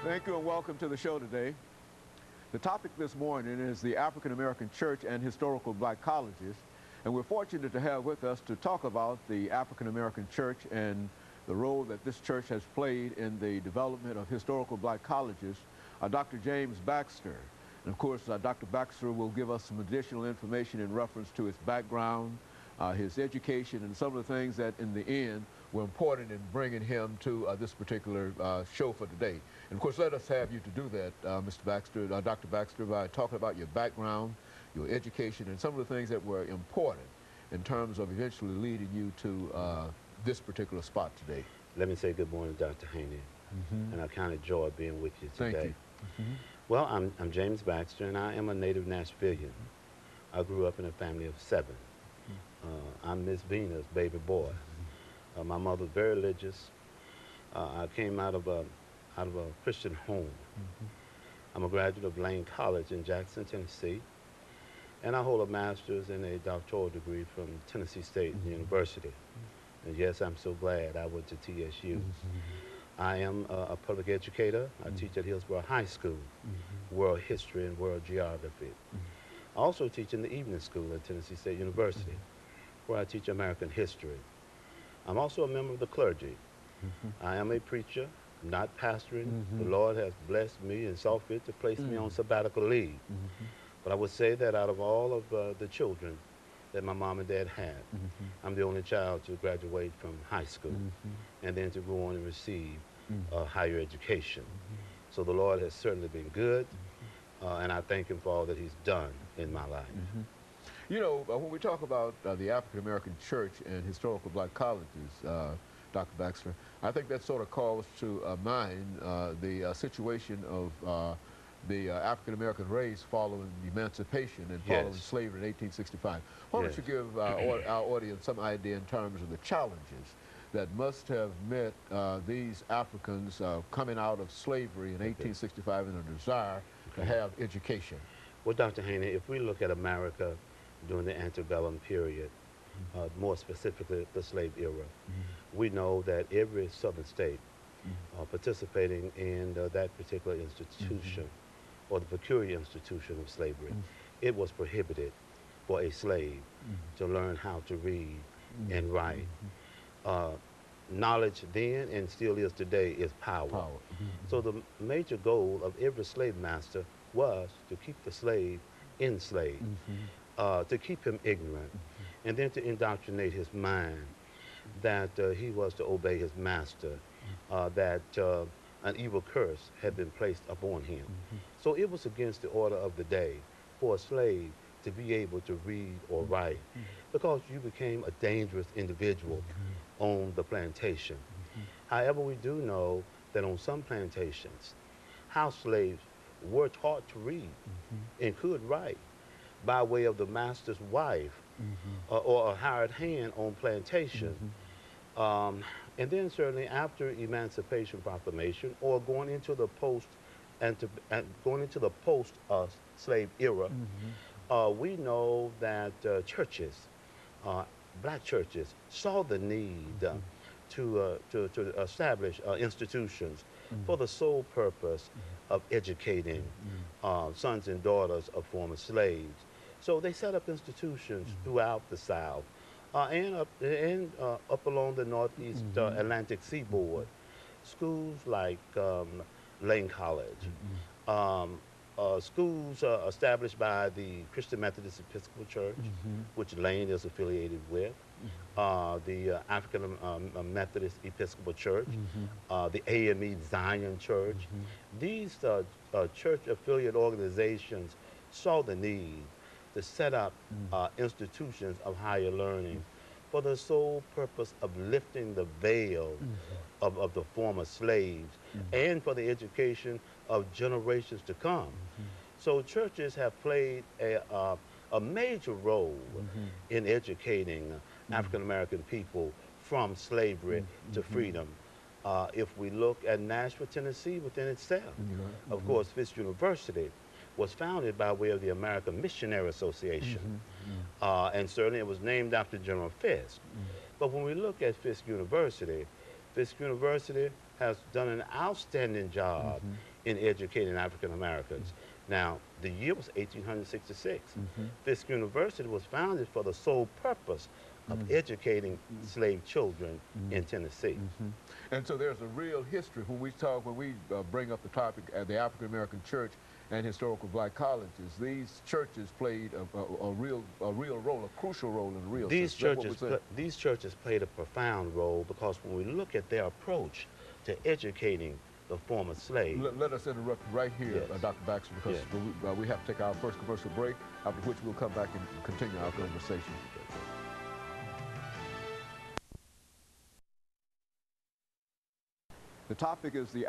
Thank you and welcome to the show today. The topic this morning is the African American Church and historical black colleges. And we're fortunate to have with us to talk about the African American Church and the role that this church has played in the development of historical black colleges, Dr. James Baxter. And of course, Dr. Baxter will give us some additional information in reference to his background, his education, and some of the things that in the end were important in bringing him to this particular show for today. And of course, let us have you to do that, Mr. Baxter, Dr. Baxter, by talking about your background, your education, and some of the things that were important in terms of eventually leading you to this particular spot today. Let me say good morning, Dr. Haney, and I kind of enjoy being with you today. Thank you. Well, I'm James Baxter, and I am a native Nashvilleian. I grew up in a family of 7. I'm Miss Venus' baby boy. My mother was very religious. I came out of a Christian home. I'm a graduate of Lane College in Jackson, Tennessee, and I hold a master's and a doctoral degree from Tennessee State University. And yes, I'm so glad I went to TSU. I am a public educator. I teach at Hillsborough High School, world history and world geography. I also teach in the evening school at Tennessee State University, where I teach American history. I'm also a member of the clergy. I am a preacher, not pastoring. The Lord has blessed me and saw fit to place me on sabbatical leave. But I would say that out of all of the children that my mom and dad had, I'm the only child to graduate from high school and then to go on and receive higher education. So the Lord has certainly been good, and I thank him for all that he's done in my life. You know, when we talk about the African American Church and historical black colleges, Dr. Baxter, I think that sort of calls to mind the situation of the African American race following emancipation and following slavery in 1865. Why don't you give our audience some idea in terms of the challenges that must have met these Africans coming out of slavery in 1865 and a desire to have education? Well, Dr. Haney, if we look at America during the antebellum period, more specifically the slave era, we know that every southern state participating in that particular institution or the peculiar institution of slavery, it was prohibited for a slave to learn how to read and write. Knowledge then and still is today is power. So the major goal of every slave master was to keep the slave enslaved, to keep him ignorant, and then to indoctrinate his mind that he was to obey his master, that an evil curse had been placed upon him. So it was against the order of the day for a slave to be able to read or write because you became a dangerous individual on the plantation. However, we do know that on some plantations, house slaves were taught to read and could write by way of the master's wife or a hired hand on plantation. And then certainly after Emancipation Proclamation or going into the post slave era, we know that churches, black churches, saw the need to establish institutions for the sole purpose of educating sons and daughters of former slaves. So they set up institutions throughout the South and up along the Northeast Atlantic seaboard. Schools like Lane College, schools established by the Christian Methodist Episcopal Church, which Lane is affiliated with, the African Methodist Episcopal Church, the AME Zion Church. These church affiliate organizations saw the need to set up institutions of higher learning for the sole purpose of lifting the veil of the former slaves and for the education of generations to come. So churches have played a major role in educating African American people from slavery to freedom. If we look at Nashville, Tennessee within itself, of course, Fisk University was founded by way of the American Missionary Association. And certainly it was named after General Fisk. But when we look at Fisk University has done an outstanding job in educating African Americans. Now, the year was 1866. Fisk University was founded for the sole purpose of educating slave children in Tennessee. And so there's a real history when we bring up the topic at the African American Church and historical black colleges. These churches played a real role, a crucial role in the real These system. these churches played a profound role because when we look at their approach to educating the former slaves. Let us interrupt right here, Yes. Dr. Baxter, because we have to take our first commercial break, after which we'll come back and continue our conversation. The topic is the